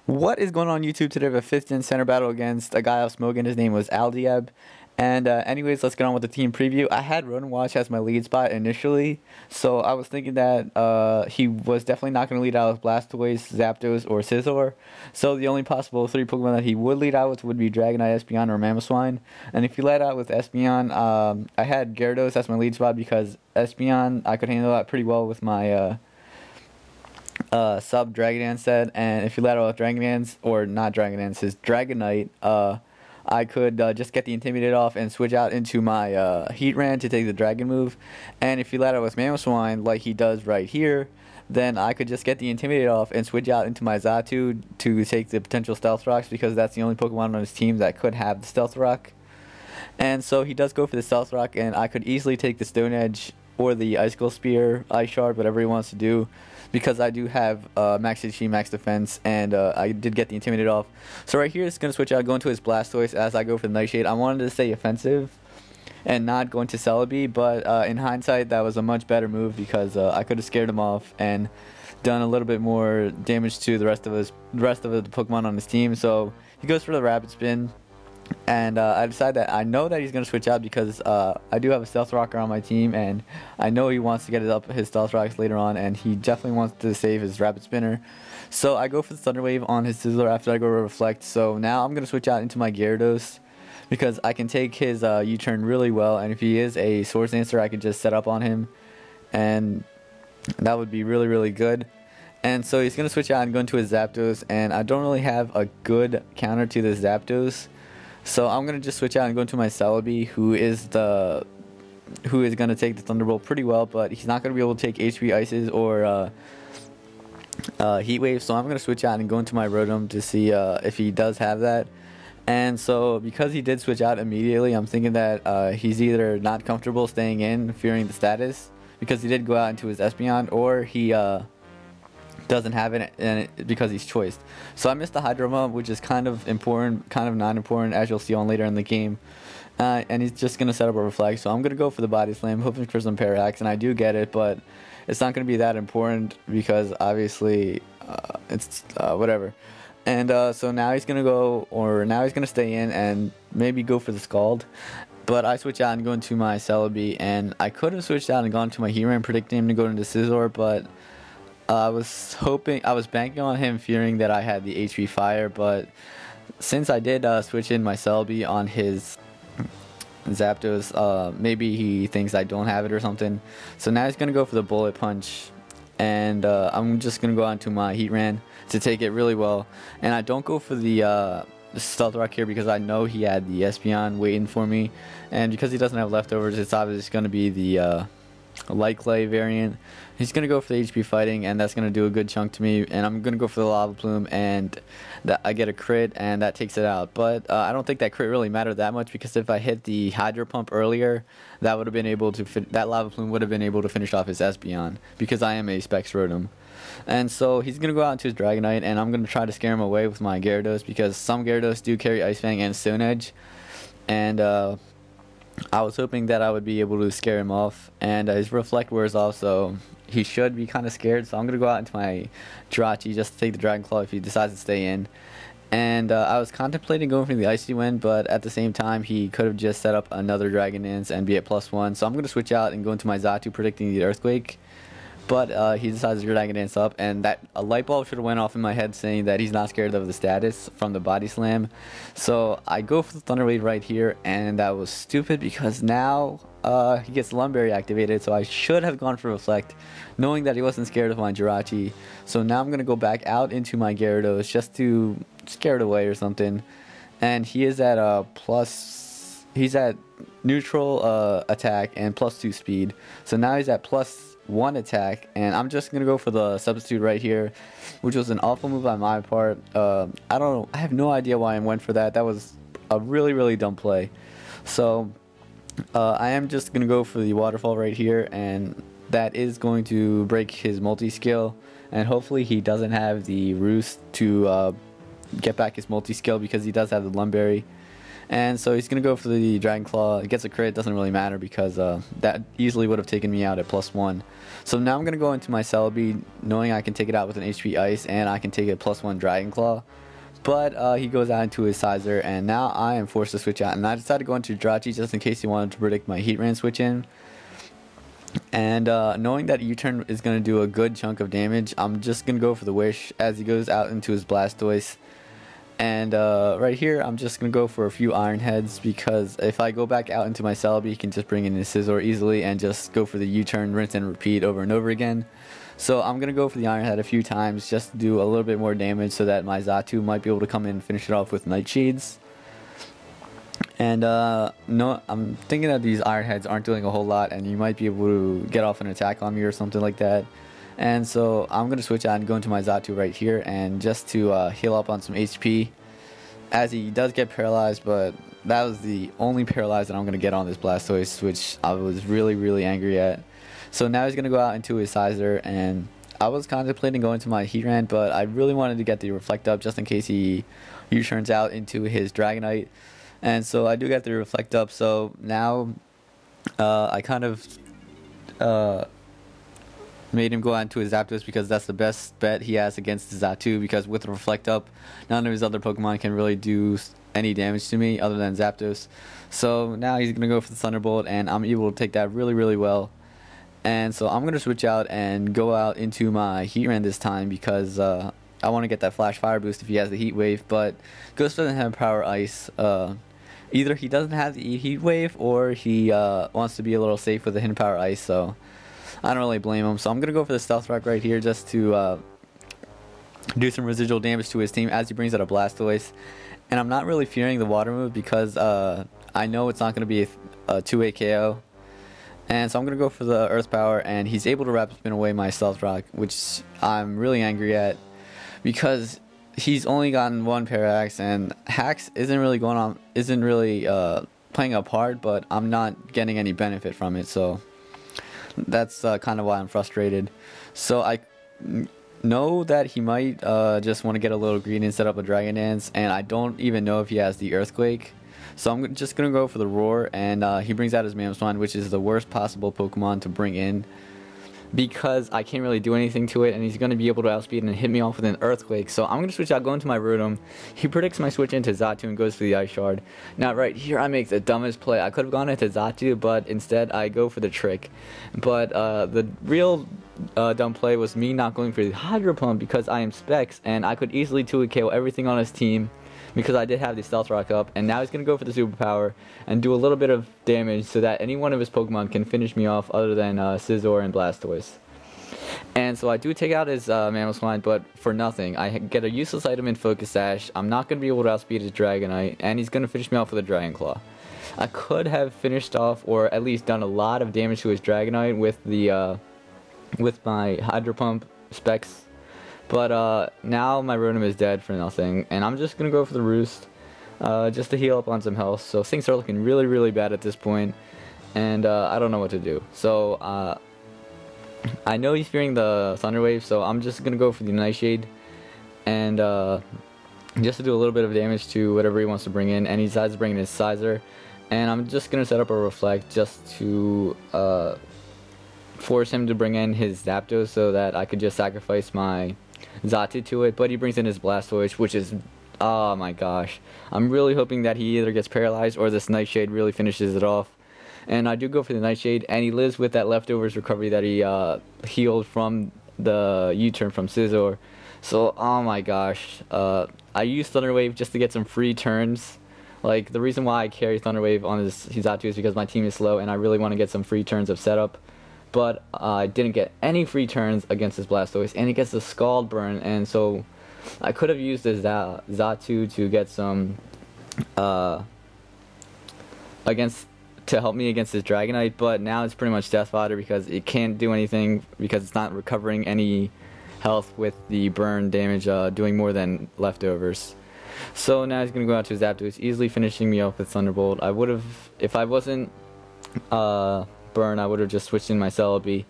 What is going on YouTube today? We have a 5th gen center battle against a guy off smogon. His name was Aldieb. And anyways, let's get on with the team preview. I had Roden Watch as my lead spot initially, so I was thinking that he was definitely not going to lead out with Blastoise, Zapdos, or Scizor. So the only possible 3 Pokemon that he would lead out with would be Dragonite, Espeon, or Mamoswine. And if he led out with Espeon, I had Gyarados as my lead spot because Espeon I could handle that pretty well with my sub Dragon Dance set, and if you let out with Dragon Dance, or not Dragon Dance, his Dragonite, I could just get the Intimidate off and switch out into my Heatran to take the Dragon move. And if you let out with Mamoswine, like he does right here, then I could just get the Intimidate off and switch out into my Xatu to take the potential Stealth Rocks, because that's the only Pokemon on his team that could have the Stealth Rock. And so he does go for the Stealth Rock, and I could easily take the Stone Edge or the Icicle Spear, Ice Shard, whatever he wants to do, because I do have max HP, max defense, and I did get the Intimidate off. So right here, it's going to switch out, go into his Blastoise as I go for the Nightshade. I wanted to stay offensive and not go into Celebi, but in hindsight, that was a much better move, because I could have scared him off and done a little bit more damage to the rest of the Pokemon on his team. So he goes for the Rapid Spin. And I decided that I know that he's going to switch out because I do have a Stealth Rocker on my team, and I know he wants to get his Stealth Rocks later on, and he definitely wants to save his Rapid Spinner. So I go for the Thunder Wave on his Scizor after I go to Reflect. So now I'm going to switch out into my Gyarados because I can take his U-turn really well, and if he is a Swords Dancer, I can just set up on him, and that would be really, really good. And so he's going to switch out and go into his Zapdos, and I don't really have a good counter to this Zapdos. So I'm going to just switch out and go into my Celebi, who is going to take the Thunderbolt pretty well, but he's not going to be able to take HP Ices or Heat Wave. So I'm going to switch out and go into my Rotom to see if he does have that. And so because he did switch out immediately, I'm thinking that he's either not comfortable staying in, fearing the status, because he did go out into his Espeon, or he doesn't have it because he's choiced. So I missed the Hydroma, which is kind of important, kind of not important, as you'll see on later in the game. And he's just going to set up a Reflect, so I'm going to go for the Body Slam, hoping for some Parahax, and I do get it, but it's not going to be that important because obviously it's whatever. And so now he's going to go, or now he's going to stay in and maybe go for the Scald. But I switch out and go into my Celebi, and I could have switched out and gone to my Heatran, predicting him to go into Scizor, but I was banking on him, fearing that I had the HP Fire, but since I did switch in my Celebi on his Zapdos, maybe he thinks I don't have it or something. So now he's going to go for the Bullet Punch, and I'm just going to go on to my Heatran to take it really well. And I don't go for the Stealth Rock here because I know he had the Espeon waiting for me, and because he doesn't have leftovers, it's obviously going to be the Light Clay variant. He's going to go for the HP Fighting, and that's going to do a good chunk to me, and I'm going to go for the Lava Plume, and I get a crit, and that takes it out. But I don't think that crit really mattered that much, because if I hit the Hydro Pump earlier, that would have been able to that Lava Plume would have been able to finish off his Espeon, because I am a Specs Rotom. And so he's going to go out into his Dragonite, and I'm going to try to scare him away with my Gyarados, because some Gyarados do carry Ice Fang and Stone Edge, and I was hoping that I would be able to scare him off, and his Reflect wears off, so he should be kind of scared. So I'm going to go out into my Jirachi just to take the Dragon Claw if he decides to stay in. And I was contemplating going for the Icy Wind, but at the same time, he could have just set up another Dragon Dance and be at +1. So I'm going to switch out and go into my Xatu, predicting the Earthquake. But he decides to Dragon Dance up, and that a light bulb should have went off in my head saying that he's not scared of the status from the Body Slam. So I go for the Thunder Wave right here, and that was stupid because now he gets Lumberry activated, so I should have gone for Reflect, knowing that he wasn't scared of my Jirachi. So now I'm going to go back out into my Gyarados just to scare it away or something. And he is at he's at neutral attack and +2 speed. So now he's at +1 attack, and I'm just gonna go for the Substitute right here, which was an awful move on my part. I don't know, I have no idea why I went for that. That was a really, really dumb play. So I am just gonna go for the Waterfall right here, and that is going to break his multi-skill, and hopefully he doesn't have the Roost to get back his multi-skill, because he does have the Lumberry. And so he's going to go for the Dragon Claw. It gets a crit, doesn't really matter because that easily would have taken me out at +1. So now I'm going to go into my Celebi knowing I can take it out with an HP Ice and I can take it +1 Dragon Claw. But he goes out into his Sizer, and now I am forced to switch out. And I decided to go into Jirachi just in case he wanted to predict my Heatran switch in. And knowing that U-turn is going to do a good chunk of damage, I'm just going to go for the Wish as he goes out into his Blastoise. And right here, I'm just going to go for a few Iron Heads because if I go back out into my Celebi, he can just bring in his Scizor easily and just go for the U-turn, rinse and repeat over and over again. So I'm going to go for the Iron Head a few times just to do a little bit more damage so that my Xatu might be able to come in and finish it off with Nightshades. And no, I'm thinking that these Iron Heads aren't doing a whole lot and you might be able to get off an attack on me or something like that. And so I'm going to switch out and go into my Xatu right here and just to heal up on some HP as he does get paralyzed, but that was the only paralyzed that I'm going to get on this Blastoise, which I was really angry at. So now he's going to go out into his Sizer, and I was contemplating going to my Heatran, but I really wanted to get the Reflect up just in case he U-turns out into his Dragonite. And so I do get the Reflect up, so now I kind of made him go out into his Zapdos because that's the best bet he has against the Xatu, because with the Reflect up, none of his other Pokemon can really do any damage to me other than Zapdos. So now he's going to go for the Thunderbolt, and I'm able to take that really well. And so I'm going to switch out and go out into my Heatran this time because I want to get that Flash Fire boost if he has the Heat Wave, but Ghost doesn't have Power Ice. Either he doesn't have the Heat Wave or he wants to be a little safe with the Hidden Power Ice, so I don't really blame him. So I'm going to go for the Stealth Rock right here just to do some residual damage to his team as he brings out a Blastoise. And I'm not really fearing the Water move because I know it's not going to be a 2-8 KO. And so I'm going to go for the Earth Power, and he's able to Rapid Spin away my Stealth Rock, which I'm really angry at because he's only gotten one Parahax, and Hax isn't really playing a part, but I'm not getting any benefit from it, so that's kind of why I'm frustrated. So I know that he might just want to get a little greedy and set up a Dragon Dance, and I don't even know if he has the Earthquake. So I'm just going to go for the Roar, and he brings out his Mamoswine, which is the worst possible Pokemon to bring in because I can't really do anything to it, and he's going to be able to outspeed and hit me off with an Earthquake. So I'm going to switch out, go into my Rotom. He predicts my switch into Xatu and goes for the Ice Shard. Now right here I make the dumbest play. I could have gone into Xatu, but instead I go for the Trick. But the real dumb play was me not going for the Hydro Pump because I am Specs, and I could easily 2-hit KO everything on his team because I did have the Stealth Rock up, and now he's going to go for the Superpower and do a little bit of damage so that any one of his Pokemon can finish me off other than Scizor and Blastoise. And so I do take out his Mamoswine, but for nothing. I get a useless item in Focus Sash. I'm not going to be able to outspeed his Dragonite, and he's going to finish me off with a Dragon Claw. I could have finished off, or at least done a lot of damage to his Dragonite with the with my Hydro Pump Specs. But now my Rotom is dead for nothing, and I'm just going to go for the Roost just to heal up on some health. So things are looking really bad at this point, and I don't know what to do. So I know he's fearing the Thunder Wave, so I'm just going to go for the Nightshade and just to do a little bit of damage to whatever he wants to bring in, and he decides to bring in his Sizer. And I'm just going to set up a Reflect just to force him to bring in his Zapdos so that I could just sacrifice my Xatu to it, but he brings in his Blastoise, which is, oh my gosh, I'm really hoping that he either gets paralyzed or this Nightshade really finishes it off. And I do go for the Nightshade, and he lives with that leftovers recovery that he healed from the U-turn from Scizor. So, oh my gosh, I use Thunder Wave just to get some free turns. Like, the reason why I carry Thunder Wave on his Xatu is because my team is slow, and I really want to get some free turns of setup. But I didn't get any free turns against his Blastoise, and he gets the Scald Burn, and so I could have used his Xatu to get some to help me against his Dragonite, but now it's pretty much death fodder because it can't do anything because it's not recovering any health with the burn damage doing more than leftovers. So now he's going to go out to his Zapdos, easily finishing me off with Thunderbolt. I would have, if I wasn't burn, I would have just switched in my Celebi.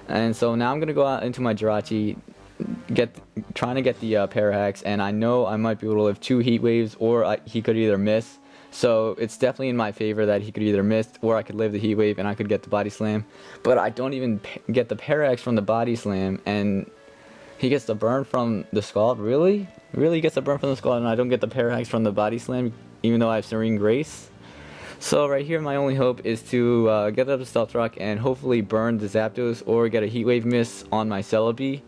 And so now I'm going to go out into my Jirachi, trying to get the Parahax, and I know I might be able to live 2 Heat Waves, or he could either miss. So it's definitely in my favor that he could either miss or I could live the heat wave and I could get the body slam. But I don't even get the Parahax from the body slam, and he gets the burn from the Scald. Really? Really gets the burn from the Scald, and I don't get the Parahax from the body slam, even though I have Serene Grace? So right here, my only hope is to get up to Stealth Rock and hopefully burn the Zapdos or get a Heat Wave miss on my Celebi.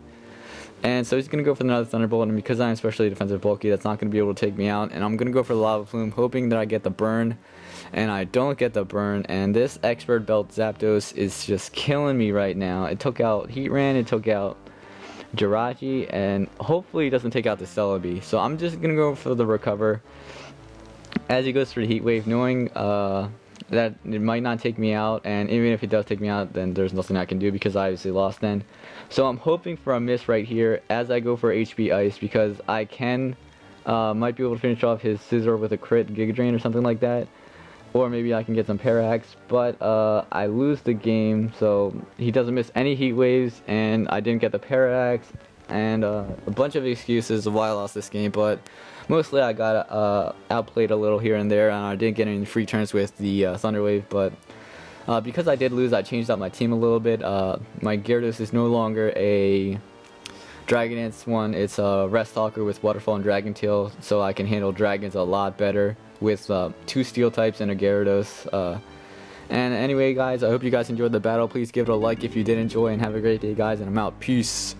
And so he's going to go for another Thunderbolt, and because I'm especially defensive bulky, that's not going to be able to take me out. And I'm going to go for the Lava Plume, hoping that I get the burn. And I don't get the burn, and this Expert Belt Zapdos is just killing me right now. It took out Heatran, it took out Jirachi, and hopefully it doesn't take out the Celebi. So I'm just going to go for the Recover as he goes through the Heat Wave, knowing that it might not take me out, and even if it does take me out, then there's nothing I can do because I obviously lost then. So I'm hoping for a miss right here as I go for HP Ice, because I can might be able to finish off his Scizor with a crit Giga Drain or something like that, or maybe I can get some Parahax, but I lose the game, so he doesn't miss any Heat Waves, and I didn't get the Parahax, and a bunch of excuses of why I lost this game, but mostly I got outplayed a little here and there, and I didn't get any free turns with the Thunder Wave, but because I did lose, I changed out my team a little bit. My Gyarados is no longer a Dragon Dance one, it's a Rest Talker with Waterfall and Dragon Tail, so I can handle dragons a lot better with 2 Steel types and a Gyarados. And anyway guys, I hope you guys enjoyed the battle. Please give it a like if you did enjoy, and have a great day guys, and I'm out. Peace.